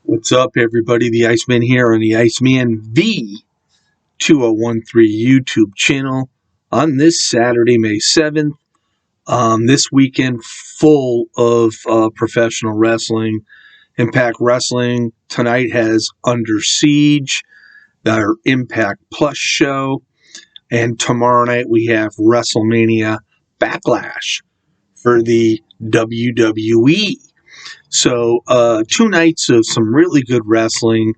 What's up, everybody? The Iceman here on the Iceman V2013 YouTube channel on this Saturday, May 7th. This weekend full of professional wrestling. Impact Wrestling tonight has Under Siege, our Impact Plus show. And tomorrow night we have WRESTLEMANIA Backlash for the WWE. So 2 nights of some really good wrestling.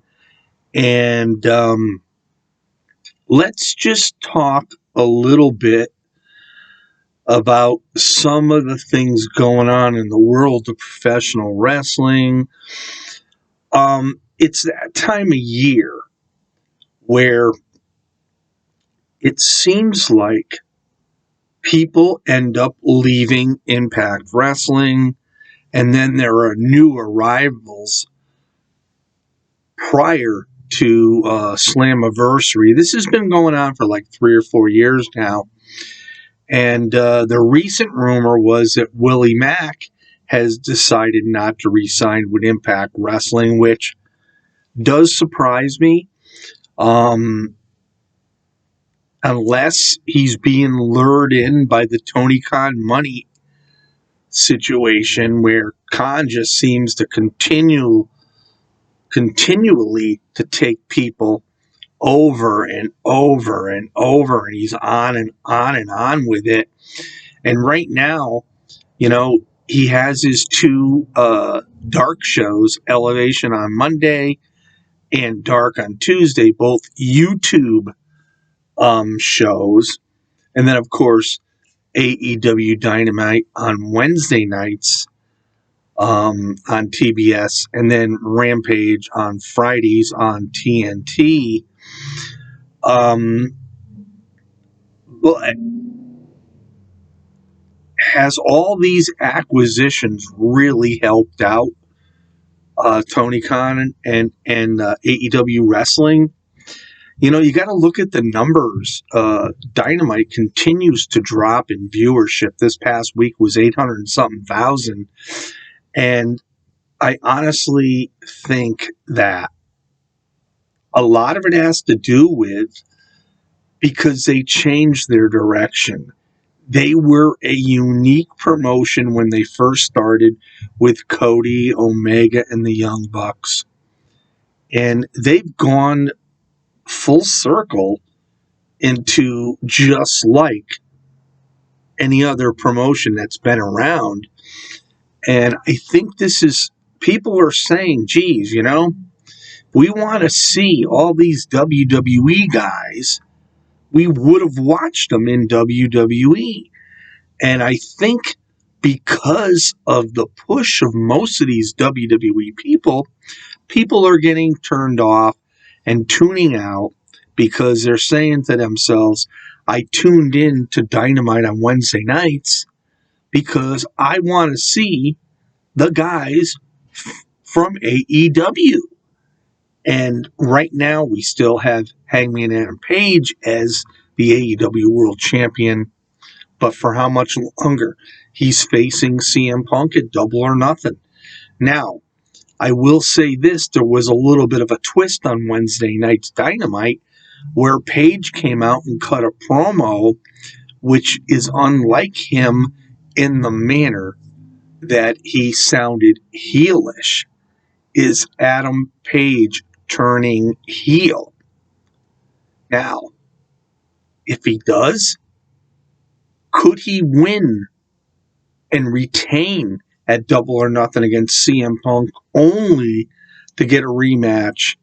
And let's just talk a little bit about some of the things going on in the world of professional wrestling. It's that time of year where it seems like people end up leaving Impact Wrestling, and then there are new arrivals prior to Slammiversary. This has been going on for like 3 or 4 years now. And the recent rumor was that Willie Mack has decided not to re-sign with Impact Wrestling, which does surprise me. Unless he's being lured in by the Tony Khan money situation, where Khan just seems to continually to take people over and over and over, and he's on and on and on with it. And right now, he has his 2 dark shows, Elevation on Monday and Dark on Tuesday, both YouTube shows. And then, of course, AEW Dynamite on Wednesday nights on TBS, and then Rampage on Fridays on TNT. But has all these acquisitions really helped out Tony Khan and AEW Wrestling? You got to look at the numbers. Dynamite continues to drop in viewership. This past week was 800 and something thousand. And I honestly think that a lot of it has to do with because they changed their direction. They were a unique promotion when they first started with Cody, Omega, and the Young Bucks. And they've gone full circle into just like any other promotion that's been around. And I think this is, people are saying, geez, we want to see all these WWE guys. We would have watched them in WWE. And I think because of the push of most of these WWE people are getting turned off and tuning out because they're saying to themselves, I tuned in to Dynamite on Wednesday nights because I want to see the guys from AEW. And right now we still have Hangman Adam Page as the AEW World Champion. But for how much longer? He's facing CM Punk at Double or Nothing. Now, I will say this, there was a little bit of a twist on Wednesday night's Dynamite where Page came out and cut a promo, which is unlike him in the manner that he sounded heelish. Is Adam Page turning heel? Now, if he does, could he win and retain at Double or Nothing against CM Punk only to get a rematch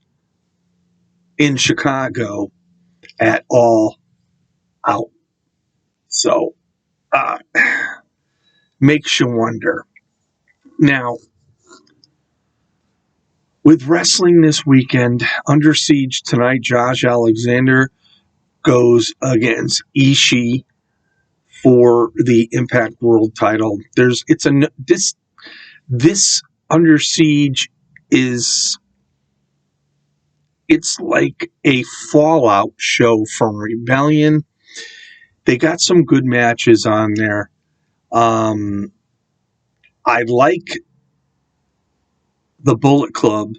in Chicago at All Out? So, makes you wonder. Now, with wrestling this weekend, Under Siege tonight, Josh Alexander goes against Ishii for the Impact World title. This Under Siege it's like a fallout show from Rebellion. They got some good matches on there. I like the Bullet Club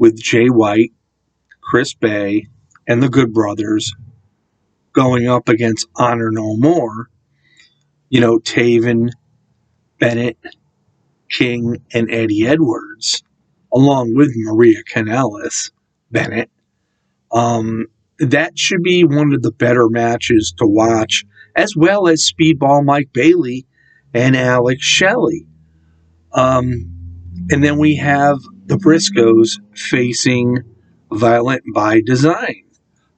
with Jay White, Chris Bay, and the Good Brothers going up against Honor No More, Taven, Bennett, King, and Eddie Edwards, along with Maria Kanellis, Bennett. That should be one of the better matches to watch, as well as Speedball Mike Bailey and Alex Shelley. And then we have the Briscoes facing Violent by Design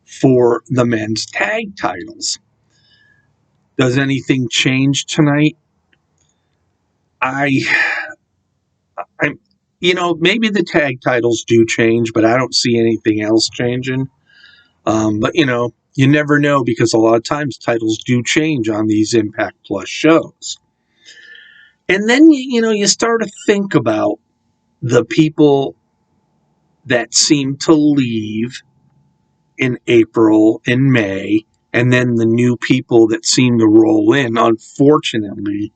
for the men's tag titles. Does anything change tonight? I'm, maybe the tag titles do change, but I don't see anything else changing. But you never know, because a lot of times titles do change on these Impact Plus shows. And then, you start to think about the people that seem to leave in April and May, and then the new people that seem to roll in. Unfortunately,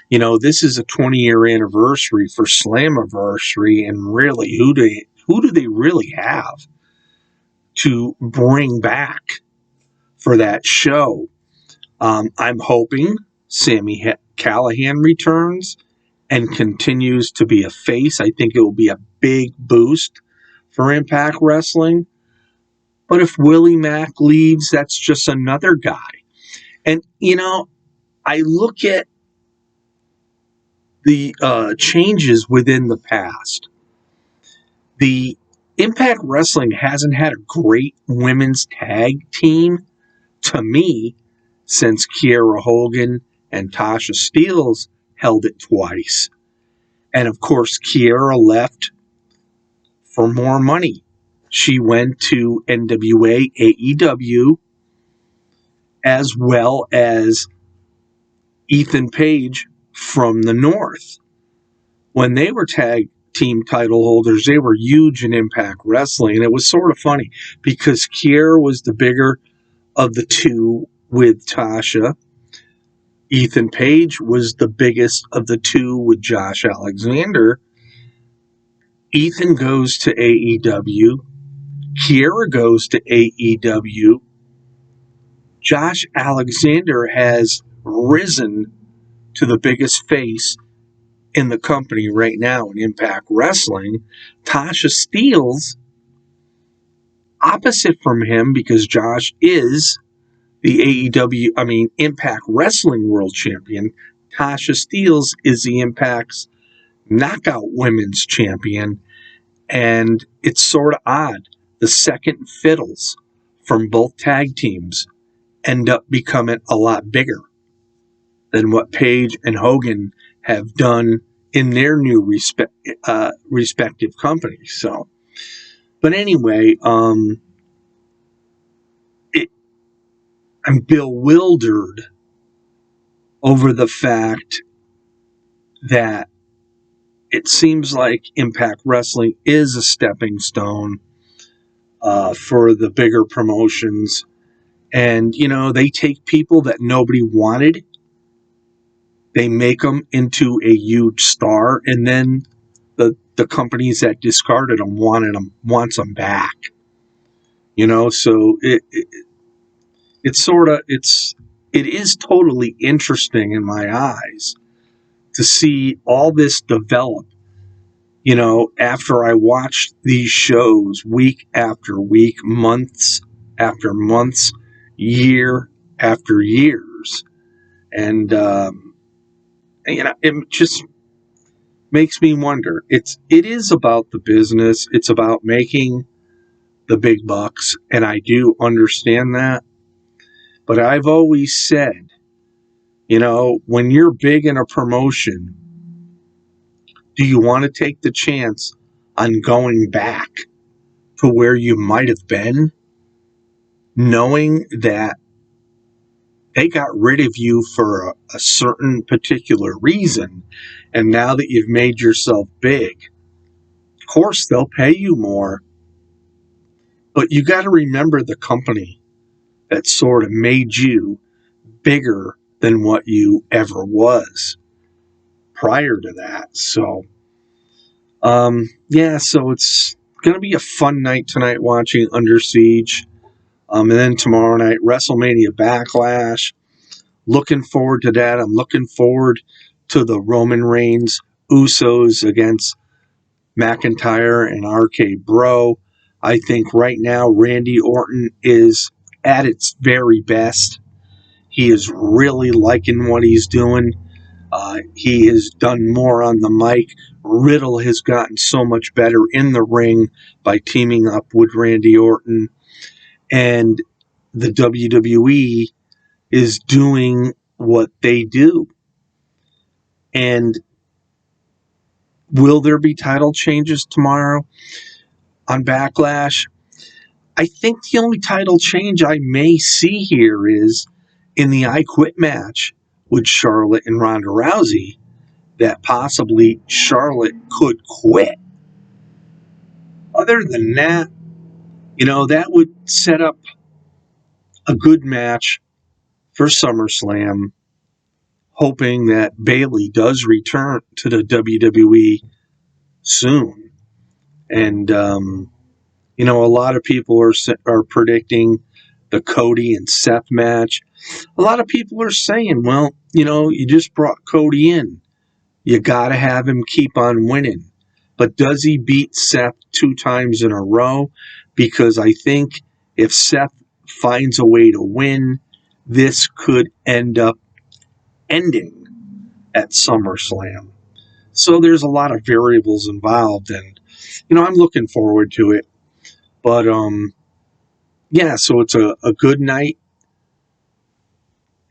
this is a 20-year anniversary for Slammiversary, and really, who do they really have to bring back for that show? I'm hoping Sami Callihan returns and continues to be a face. I think it will be a big boost for Impact Wrestling. But if Willie Mack leaves, that's just another guy. And, I look at the changes within the past. The Impact Wrestling hasn't had a great women's tag team, to me, since Kiera Hogan and Tasha Steelz held it twice. And of course, Kiera left for more money. She went to NWA, AEW, as well as Ethan Page from the North. When they were tag team title holders, they were huge in Impact Wrestling. And it was sort of funny because Kiera was the bigger of the two with Tasha. Ethan Page was the biggest of the two with Josh Alexander. Ethan goes to AEW. Kiera goes to AEW. Josh Alexander has risen to the biggest face in the company right now in Impact Wrestling. Tasha Steelz, opposite from him, because Josh is the Impact Wrestling World Champion. Tasha Steelz is the Impact's Knockout Women's Champion. And it's sort of odd. The second fiddles from both tag teams end up becoming a lot bigger than what Page and Hogan have done in their new respective companies. So, but anyway, I'm bewildered over the fact that it seems like Impact Wrestling is a stepping stone for the bigger promotions. And, they take people that nobody wanted, they make them into a huge star, and then the companies that discarded them wants them back. So it is totally interesting in my eyes to see all this develop. After I watched these shows week after week, months after months, year after years, and it just makes me wonder. It is about the business. It's about making the big bucks, and I do understand that. But I've always said, when you're big in a promotion, do you want to take the chance on going back to where you might have been, knowing that they got rid of you for a certain particular reason, and now that you've made yourself big, of course they'll pay you more, but you got to remember the company that sort of made you bigger than what you ever was prior to that. So so it's going to be a fun night tonight watching Under Siege. And then tomorrow night, WrestleMania Backlash. Looking forward to that. I'm looking forward to the Roman Reigns Usos against McIntyre and RK Bro. I think right now Randy Orton is at its very best. He is really liking what he's doing. He has done more on the mic. Riddle has gotten so much better in the ring by teaming up with Randy Orton. And the WWE is doing what they do. And will there be title changes tomorrow on Backlash? I think the only title change I may see here is in the I Quit match with Charlotte and Ronda Rousey, that possibly Charlotte could quit. Other than that, that would set up a good match for SummerSlam, hoping that Bayley does return to the WWE soon. And, a lot of people are predicting the Cody and Seth match. A lot of people are saying, well, you just brought Cody in. You got to have him keep on winning. But does he beat Seth 2 times in a row? Because I think if Seth finds a way to win, this could end up ending at SummerSlam. So there's a lot of variables involved, and I'm looking forward to it. But so it's a good night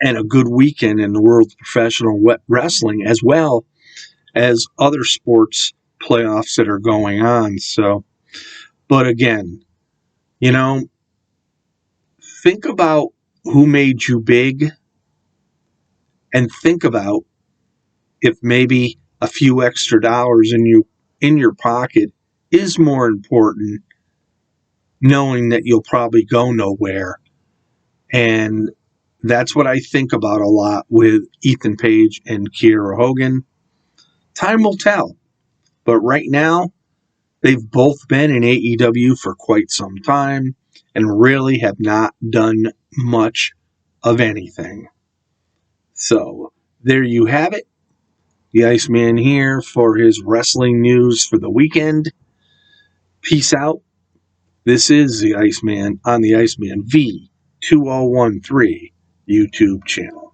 and a good weekend in the world of professional wrestling, as well as other sports playoffs that are going on. So, but again, think about who made you big, and think about if maybe a few extra dollars in your pocket is more important, knowing that you'll probably go nowhere. And that's what I think about a lot with Ethan Page and Kiera Hogan. Time will tell. But right now, they've both been in AEW for quite some time and really have not done much of anything. So, there you have it. The Iceman here for his wrestling news for the weekend. Peace out. This is the Iceman on the Iceman V2013 YouTube channel.